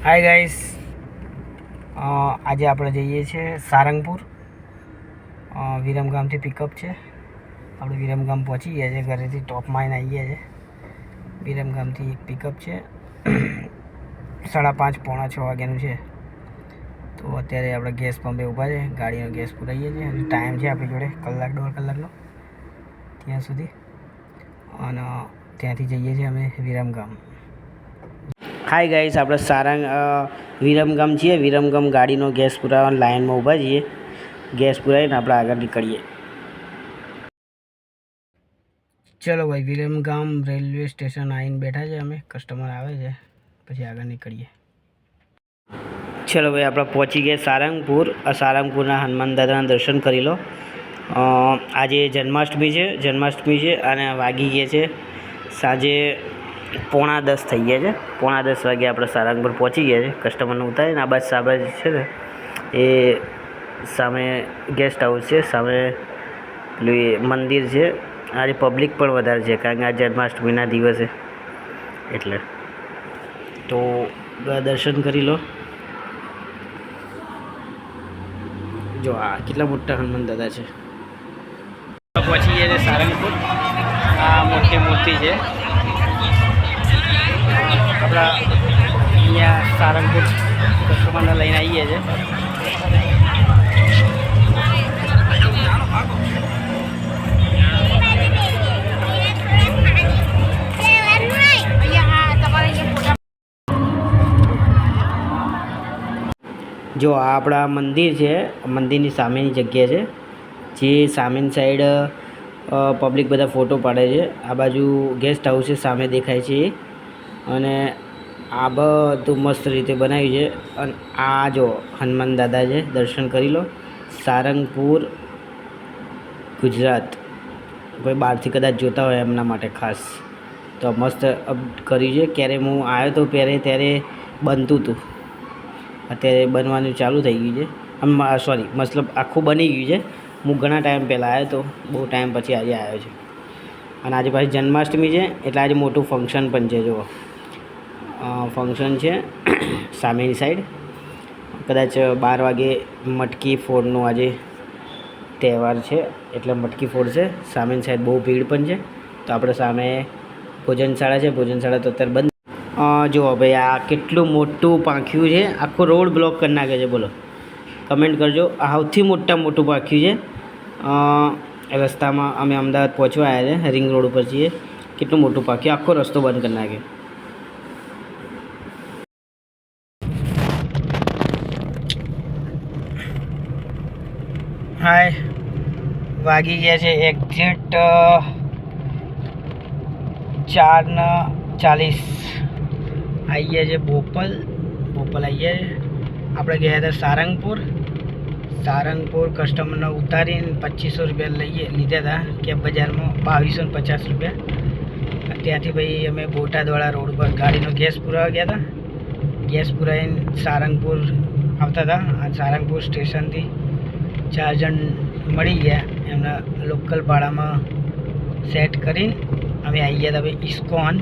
Hi guys, આજે આપણે જઈએ છીએ સારંગપુર. વિરમગામથી પિકઅપ છે. આપણે વિરમગામ પહોંચી ગયા છે. ઘરેથી ટોપમાં આવીને આવી ગયા છે. વિરમગામથી એક પિકઅપ છે. 5:30 પોણા 6 વાગ્યાનું છે. તો અત્યારે આપણે ગેસ પંપે ઊભા છે. ગાડીનો ગેસ પુરાવીએ છીએ. હજી ટાઈમ છે આપણી જોડે 1-1.5 કલાકનો ત્યાં સુધી. અને ત્યાંથી જઈએ છીએ અમે વિરમગામ. હાય ગાઈસ, આપણે વિરમગામ છીએ. વિરમગામ ગાડીનો ગેસ પુરાવવાની લાઇનમાં ઊભા છીએ. ગેસ પુરાવીને આપણે આગળ નીકળીએ. ચલો ભાઈ, વિરમગામ રેલવે સ્ટેશન આવીને બેઠા છે અમે. કસ્ટમર આવે છે પછી આગળ નીકળીએ. ચલો ભાઈ, આપણે પહોંચી ગયા સારંગપુર. સારંગપુરના હનુમાન દાદાના દર્શન કરી લો. આજે જન્માષ્ટમી છે અને વાગી ગયા છે સાંજે 9:45 થઈ ગયા છે. 9:45 વાગે આપણે સારંગપુર પહોંચી ગયા છે. કસ્ટમરને ઉતારીને આ બાજુ સાબર છે ને, એ સામે ગેસ્ટ હાઉસ છે, સામે પેલું મંદિર છે. આજે પબ્લિક પણ વધારે છે કારણ કે આ જન્માષ્ટમીના દિવસે, એટલે તો દર્શન કરી લો. જો આ કેટલા મોટા હનુમાન દાદા છે. પહોંચી ગયા છે સારંગપુર. આ મોટી મૂર્તિ છે આપણા અહીંયા સારંગપુર. કસ્ટમરને લઈને આવીએ છીએ. જો આ આપણા મંદિર છે. મંદિરની સામેની જગ્યા છે, જે સામેની સાઈડ પબ્લિક બધા ફોટો પાડે છે. આ બાજુ ગેસ્ટ હાઉસ છે, સામે દેખાય છે. અને આ બધું મસ્ત રીતે બનાવ્યું છે. અને આ જો હનુમાન દાદા છે, દર્શન કરી લો. સારંગપુર, ગુજરાત. કોઈ બહારથી કદાચ જોતા હોય એમના માટે ખાસ તો મસ્ત અપ કર્યું છે. ક્યારે હું આવ્યો તો ત્યારે બનતું હતું. અત્યારે બનવાનું ચાલુ થઈ ગયું છે. મતલબ આખું બની ગયું છે. હું ઘણા ટાઈમ પહેલાં આવ્યો તો, બહુ ટાઈમ પછી આજે આવ્યો છું. અને આજે પાછી જન્માષ્ટમી છે એટલે આજે મોટું ફંક્શન પણ છે. જુઓ, ફંક્શન છે સામેની સાઈડ. કદાચ 12 વાગે મટકી ફોડનો આજે તહેવાર છે એટલે મટકી ફોડ છે. સામેની સાઈડ બહુ ભીડ પણ છે. તો આપણે સામે ભોજનશાળા છે. ભોજનશાળા તો અત્યારે બંધ. જુઓ ભાઈ, આ કેટલું મોટું પાંખ્યું છે. આખો રોડ બ્લોક કરી નાખે છે. બોલો, કમેન્ટ કરજો. આ સૌથી મોટું પાંખ્યું છે. રસ્તામાં અમે અમદાવાદ પહોંચવા આવ્યા છે, રિંગ રોડ ઉપર છીએ. કેટલું મોટું પાંખ્યું, આખો રસ્તો બંધ કરી નાખ્યો. હાય, વાગી ગયા છે એક્ઝેક્ટ 4:40. આવી ગયા છે બોપલ આવી ગયા છે. આપણે ગયા હતા સારંગપુર. કસ્ટમરને ઉતારીને 2500 રૂપિયા લીધા હતા કેબ બજારમાં. 2250 રૂપિયા. ત્યાંથી ભાઈ અમે બોટાદવાળા રોડ પર ગાડીનો ગેસ પુરાવા ગયા હતા. ગેસ પુરાવીને સારંગપુર આવતા હતા. આ સારંગપુર સ્ટેશનથી 4 જણ મળી ગયા. એમના લોકલ ભાડામાં સેટ કરીને અમે આવી ગયા હતા ભાઈ ઇસ્કોન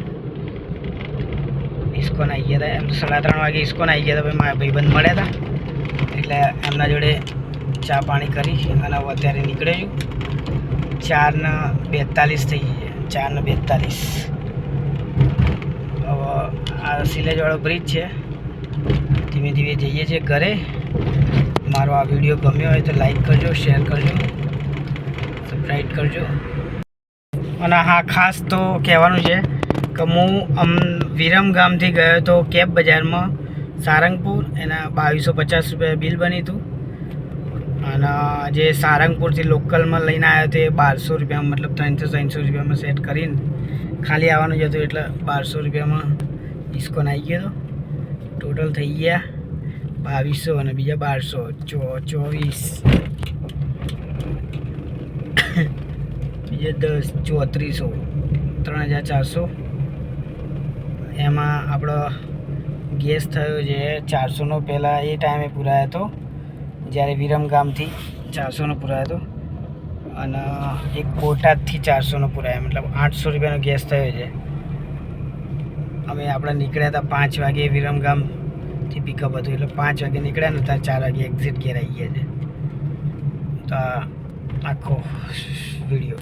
આવી ગયા હતા. એમ 3:30 વાગે ઇસ્કોન આવી ગયા હતા ભાઈ. મારા ભાઈબંધ મળ્યા હતા એટલે એમના જોડે ચા પાણી કરી અને અત્યારે નીકળે છું. 4:42 થઈ ગઈ છે. 4:42. હવે આ સિલેજવાળો બ્રિજ છે. ધીમે ધીમે જઈએ છીએ ઘરે. મારો આ વિડીયો ગમ્યો હોય તો લાઈક કરજો, શેર કરજો, સબસ્ક્રાઈબ કરજો. અને હા, ખાસ તો કહેવાનું છે કે હું વિરમગામથી ગયો હતો કેબ બજારમાં સારંગપુર. એના 2250 રૂપિયા બિલ બન્યું હતું. અને જે સારંગપુરથી લોકલમાં લઈને આવ્યો હતો એ 1200 રૂપિયામાં, મતલબ 300 રૂપિયામાં સેટ કરીને ખાલી આવવાનું જ હતું. એટલે 1200 રૂપિયામાં ડિસ્કાઉન્ટ આવી ગયો હતો. ટોટલ થઈ ગયા 2200 અને બીજા 1200, 24. બીજા 10, 3400, 3400. એમાં આપણો ગેસ થયો છે 400નો. પહેલાં એ ટાઈમે પુરાયો હતો જ્યારે વિરમગામથી 400નો પુરાયો હતો. અને એક બોટાદથી 400નો પુરાયો, મતલબ 800 રૂપિયાનો ગેસ થયો છે. અમે આપણે નીકળ્યા હતા 5 વાગે વિરમગામ થી પિકઅપ હતું એટલે 5 વાગે નીકળ્યા ને ત્યાં 4 વાગે એક્ઝિટ ઘેર આવી ગયા છે. તો આ આખો વિડીયો